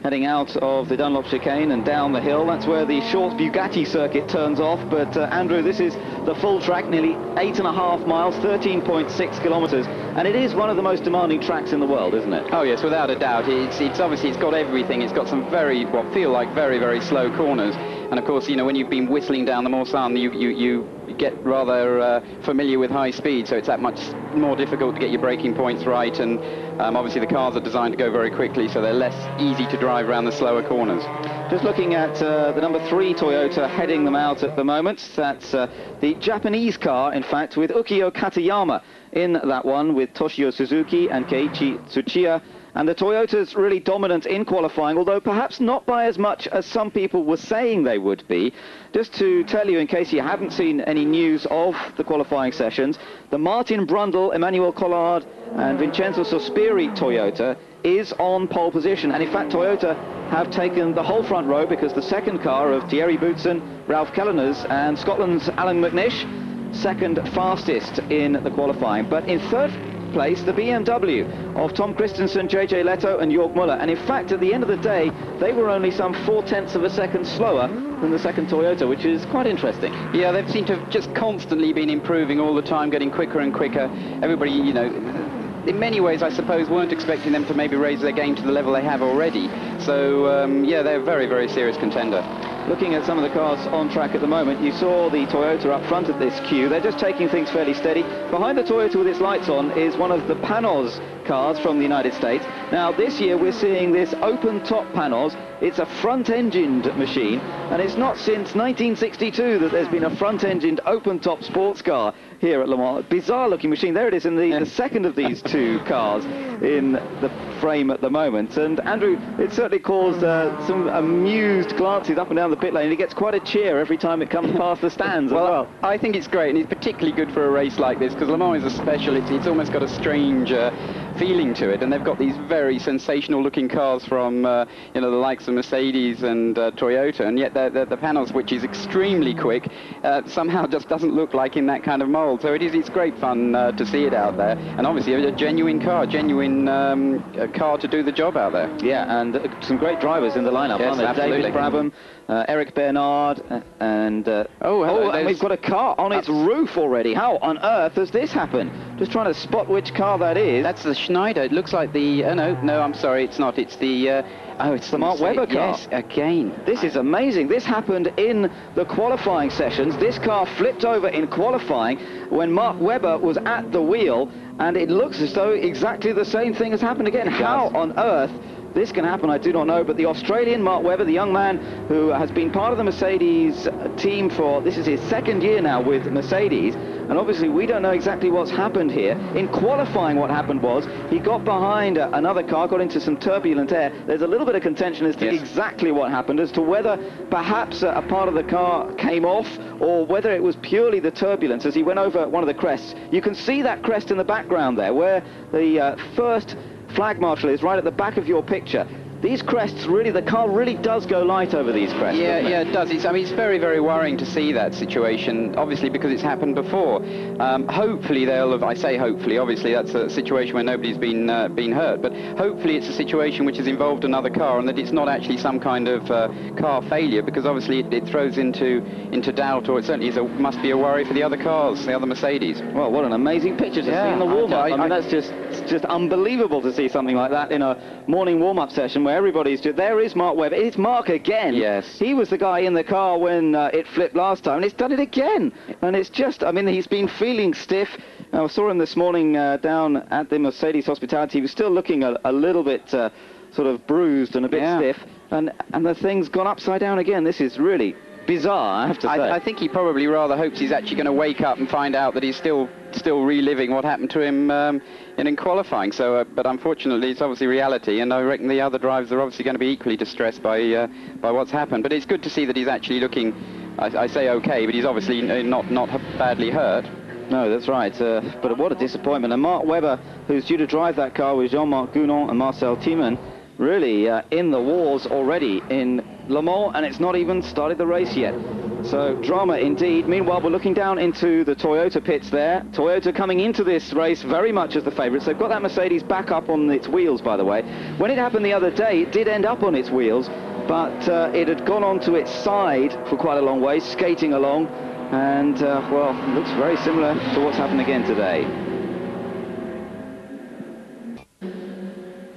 heading out of the Dunlop chicane and down the hill. That's where the short Bugatti circuit turns off. But Andrew, this is the full track, nearly 8.5 miles, 13.6 kilometers, and it is one of the most demanding tracks in the world, isn't it? Oh yes, without a doubt. It's obviously, it's got everything. It's got some what feel like very, very slow corners, and of course, you know, when you've been whistling down the Morsan, you get rather familiar with high speed, so it's that much more difficult to get your braking points right, and obviously the cars are designed to go very quickly, so they're less easy to drive around the slower corners. Just looking at the number 3 Toyota heading them out at the moment. That's the Japanese car, in fact, with Ukio Katayama in that one, with Toshio Suzuki and Keiichi Tsuchiya. And the Toyota's really dominant in qualifying, although perhaps not by as much as some people were saying they would be. Just to tell you, in case you haven't seen any news of the qualifying sessions, the Martin Brundle, Emmanuel Collard and Vincenzo Sospiri Toyota is on pole position. And in fact, Toyota have taken the whole front row, because the second car of Thierry Boutsen, Ralph Kelleners and Scotland's Alan McNish, second fastest in the qualifying. But in third place, the BMW of Tom Christensen, JJ Leto and Jörg Müller, and in fact at the end of the day they were only some 0.4 of a second slower than the second Toyota, which is quite interesting. Yeah, they seem to have just constantly been improving all the time, getting quicker and quicker. Everybody, you know, in many ways I suppose weren't expecting them to maybe raise their game to the level they have already, so yeah, they're a very, very serious contender. Looking at some of the cars on track at the moment, you saw the Toyota up front at this queue. They're just taking things fairly steady. Behind the Toyota with its lights on is one of the Panos cars from the United States. Now this year we're seeing this open top Panos. It's a front-engined machine, and it's not since 1962 that there's been a front-engined open top sports car here at Le Mans. Bizarre looking machine. There it is in the second of these two cars in the frame at the moment. And Andrew, it certainly caused some amused glances up and down the pit lane. It gets quite a cheer every time it comes past the stands. well, I think it's great, and it's particularly good for a race like this, because Le Mans is a special. It's almost got a strange feeling to it, and they've got these very sensational looking cars from you know, the likes of Mercedes and Toyota, and yet the Panos, which is extremely quick, somehow just doesn't look like in that kind of mold. So it's great fun to see it out there, and obviously a genuine car, car to do the job out there. Yeah, and some great drivers in the lineup, yes, aren't there? Absolutely. David Brabham, Eric Bernard, and and we've got a car on its roof already. How on earth has this happened? Just trying to spot which car that is. That's the Schneider. It looks like the no, I'm sorry, it's not. It's the it's the Mark Webber car. Yes, again. This is amazing. This happened in the qualifying sessions. This car flipped over in qualifying when Mark Webber was at the wheel, and it looks as though exactly the same thing has happened again. How on earth this can happen, I do not know, but the Australian Mark Webber, the young man who has been part of the Mercedes team for, this is his second year now with Mercedes, and obviously we don't know exactly what's happened here. In qualifying, what happened was he got behind another car, got into some turbulent air. There's a little bit of contention as to exactly what happened, as to whether perhaps a part of the car came off, or whether it was purely the turbulence as he went over one of the crests. You can see that crest in the background there, where the first flag marshal is right at the back of your picture. These crests, really, the car really does go light over these crests. Yeah, it does. I mean, it's very, very worrying to see that situation, obviously, because it's happened before. Hopefully they'll have, I say hopefully, obviously that's a situation where nobody's been hurt, but hopefully it's a situation which has involved another car, and that it's not actually some kind of car failure, because obviously it throws into doubt, or it certainly must be a worry for the other cars, the other Mercedes. Well, what an amazing picture to see in the warm-up. I mean, that's just unbelievable to see something like that in a morning warm-up session where everybody's just, there is Mark Webber. It's Mark again. Yes. He was the guy in the car when it flipped last time, and it's done it again. And it's just, I mean, he's been feeling stiff. I saw him this morning down at the Mercedes hospitality. He was still looking a little bit sort of bruised and a bit stiff. And the thing's gone upside down again. This is really bizarre, I have to say. I think he probably rather hopes he's actually going to wake up and find out that he's still reliving what happened to him in qualifying. So, but unfortunately, it's obviously reality, and I reckon the other drivers are obviously going to be equally distressed by what's happened. But it's good to see that he's actually looking, I say okay, but he's obviously not badly hurt. No, that's right. But what a disappointment. And Mark Webber, who's due to drive that car with Jean-Marc Gounon and Marcel Thiemann, really in the wars already in Le Mans, and it's not even started the race yet. So drama indeed. Meanwhile, we're looking down into the Toyota pits there. Toyota coming into this race very much as the favourites. They've got that Mercedes back up on its wheels, by the way. When it happened the other day, it did end up on its wheels, but it had gone onto its side for quite a long way, skating along, and, well, looks very similar to what's happened again today.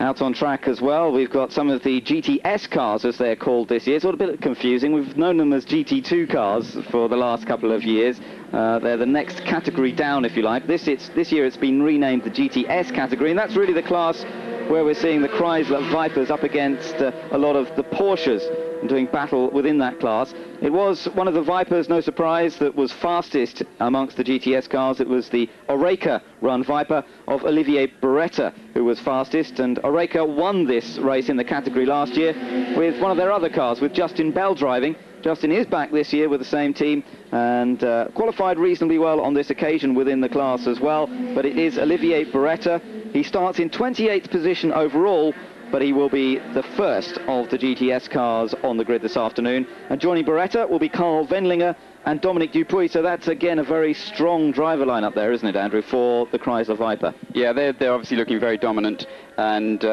Out on track as well, we've got some of the GTS cars, as they're called this year. It's all a bit confusing. We've known them as GT2 cars for the last couple of years. They're the next category down, if you like. This year it's been renamed the GTS category, and that's really the class where we're seeing the Chrysler Vipers up against a lot of the Porsches doing battle within that class. It was one of the Vipers, no surprise, that was fastest amongst the GTS cars. It was the Oreca run Viper of Olivier Beretta who was fastest, and Oreca won this race in the category last year with one of their other cars, with Justin Bell driving. Justin is back this year with the same team and qualified reasonably well on this occasion within the class as well, but it is Olivier Beretta. He starts in 28th position overall, but he will be the first of the GTS cars on the grid this afternoon. And joining Beretta will be Carl Wendlinger and Dominic Dupuy, so that's again a very strong driver lineup there, isn't it, Andrew, for the Chrysler Viper? Yeah, they're obviously looking very dominant, and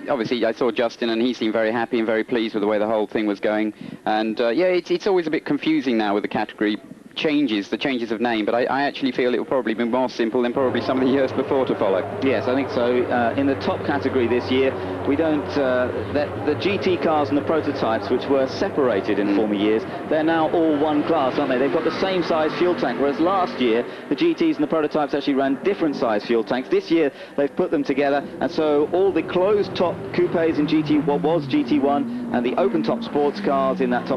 obviously I saw Justin and he seemed very happy and very pleased with the way the whole thing was going. And yeah, it's always a bit confusing now with the category the changes of name, but I actually feel it will probably be more simple than probably some of the years before to follow. Yes, I think so. In the top category this year, we don't, the GT cars and the prototypes, which were separated in former years, they're now all one class, aren't they? They've got the same size fuel tank, whereas last year the GTs and the prototypes actually ran different size fuel tanks. This year they've put them together, and so all the closed top coupes in what was GT1 and the open top sports cars in that top